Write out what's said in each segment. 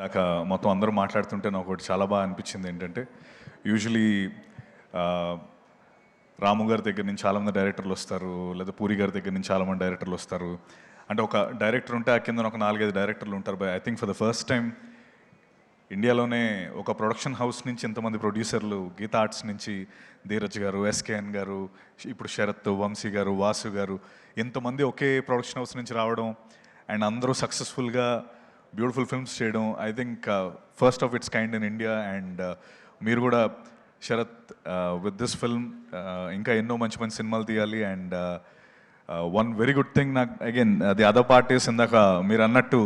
నాకు మొత్తం అందరూ మాట్లాడుతుంటే నాకు ఒకటి చాలా బాగా అనిపించింది ఏంటంటే యూజువలీ రాము గారి దగ్గర నుంచి చాలామంది డైరెక్టర్లు వస్తారు, లేదా పూరి గారి దగ్గర నుంచి చాలామంది డైరెక్టర్లు వస్తారు. అంటే ఒక డైరెక్టర్ ఉంటే ఆ కింద ఒక 4-5 డైరెక్టర్లు ఉంటారు. By I think for the first time ఇండియాలోనే ఒక ప్రొడక్షన్ హౌస్ నుంచి ఇంతమంది ప్రొడ్యూసర్లు, గీతా ఆర్ట్స్ నుంచి ధీరజ్ గారు, ఎస్కేఎన్ గారు, ఇప్పుడు శరత్, వంశీ గారు, వాసు గారు, ఇంతమంది ఒకే ప్రొడక్షన్ హౌస్ నుంచి రావడం అండ్ అందరూ సక్సెస్ఫుల్గా బ్యూటిఫుల్ ఫిల్మ్స్ చేయడం I think first of it's kind in India. And మీరు కూడా శరత్ విత్ దిస్ ఫిల్మ్ ఇంకా ఎన్నో మంచి మంచి సినిమాలు తీయాలి. And one very good thing నాకు అగైన్ ది అదర్ పార్టీస్ ఇందాక మీరు అన్నట్టు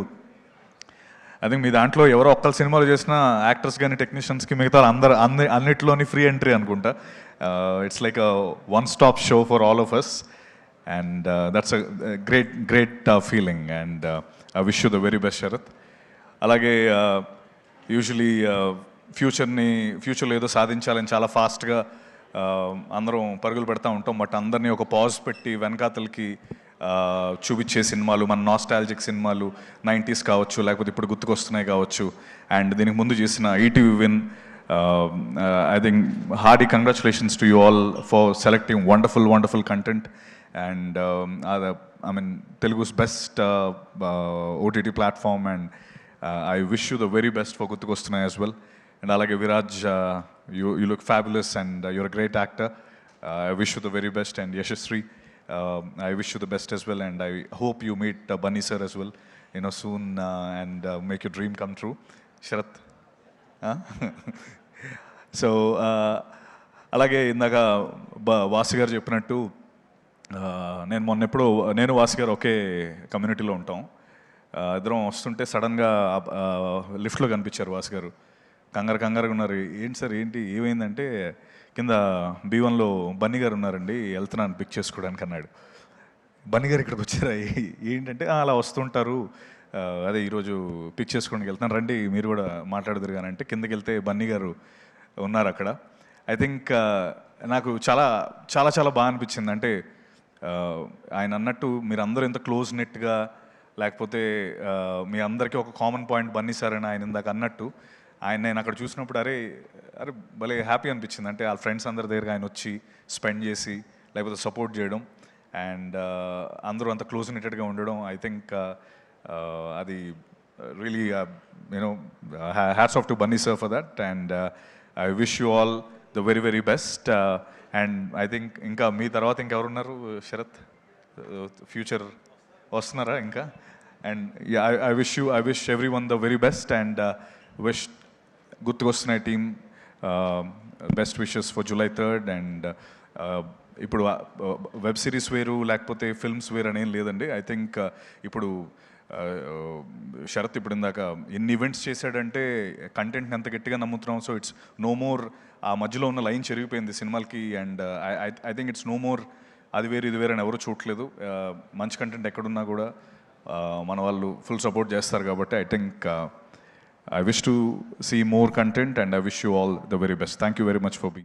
ఐ థింక్ మీ దాంట్లో ఎవరో ఒక్కరు సినిమాలు చేసిన యాక్టర్స్ కానీ టెక్నీషియన్స్కి మిగతా అన్నిట్లోని ఫ్రీ ఎంట్రీ అనుకుంటా. It's like one stop show for all of us and that's a great feeling. And I wish you the very best Sharath. అలాగే యూజువలీ ఫ్యూచర్లో ఏదో సాధించాలని చాలా ఫాస్ట్గా అందరం పరుగులు పెడతా ఉంటాం. బట్ అందరినీ ఒక పాజ్ పెట్టి వెనకాతలకి చూపించే సినిమాలు, మన నాస్టాలజిక్ సినిమాలు 90s కావచ్చు, లేకపోతే ఇప్పుడు గుర్తుకొస్తున్నాయి కావచ్చు. అండ్ దీనికి ముందు చేసిన ETV win, I think hearty congratulations to you all for selecting wonderful content. And I mean Telugus best OTT platform. And I wish you the very best for గుర్తుకొస్తున్నాయి యాజ్ వెల్. అండ్ అలాగే Viraj, you look fabulous and you're a great actor. I wish you the very best. And Yashasri, I wish you the best as well. And I hope you meet Bunny sir as well, soon and make your dream come true. Sharath. So, అలాగే ఇందాక వాసు గారు చెప్పినట్టు నేను వాసు గారు ఒకే కమ్యూనిటీలో ఉంటాం. ఇద్దరం వస్తుంటే సడన్గా లిఫ్ట్లో కనిపించారు వాసు గారు. కంగారుగా ఉన్నారు. ఏంటి సార్ ఏమైందంటే కింద B1లో బన్నీ గారు ఉన్నారండి, వెళ్తున్నాను పిక్ చేసుకోవడానికి అన్నాడు. బన్నీ గారు ఇక్కడికి వచ్చారా ఏంటంటే అలా వస్తుంటారు, అదే ఈరోజు పిక్ చేసుకోవడానికి వెళ్తున్నాను, రండి మీరు కూడా మాట్లాడదురు కానీ అంటే కిందకి వెళ్తే బన్నీ గారు ఉన్నారు అక్కడ. ఐ థింక్ నాకు చాలా చాలా చాలా బాగా అనిపించింది. అంటే ఆయన అన్నట్టు మీరు అందరూ ఎంత క్లోజ్ నెట్గా, లేకపోతే మీ అందరికీ ఒక కామన్ పాయింట్ బన్నీ సార్ అని ఆయన ఇందాక అన్నట్టు నేను అక్కడ చూసినప్పుడు అరే భలే హ్యాపీ అనిపించింది. అంటే వాళ్ళ ఫ్రెండ్స్ అందరి దగ్గర ఆయన వచ్చి స్పెండ్ చేసి లేకపోతే సపోర్ట్ చేయడం అండ్ అందరూ అంత క్లోజ్ నెటెడ్గా ఉండడం ఐ థింక్ అది really hats off to Bunny sir for that. And I wish you all the very very best. And I think ఇంకా మీ తర్వాత ఇంకెవరున్నారు శరత్, ఫ్యూచర్ వస్తున్నారా ఇంకా? And I wish everyone the very best. And wish గుర్తుకొస్తున్నాయి team best wishes for July 3rd. And ఇప్పుడు web series వేరు లేకపోతే ఫిల్మ్స్ వేరు అనేం లేదండి. ఐ థింక్ ఇప్పుడు శరత్ ఇప్పుడు ఇందాక ఎన్ని ఈవెంట్స్ చేశాడంటే కంటెంట్ని ఎంత గట్టిగా నమ్ముతున్నాం. సో ఇట్స్ నో మోర్ ఆ మధ్యలో ఉన్న లైన్ చెరిగిపోయింది సినిమాలకి. And I think it's no more అది వేరు ఇది వేరు అని ఎవరు చూడట్లేదు. మంచి కంటెంట్ ఎక్కడున్నా కూడా మన వాళ్ళు ఫుల్ సపోర్ట్ చేస్తారు కాబట్టి I think I wish to see more content and I wish you all the very best. Thank you very much for being.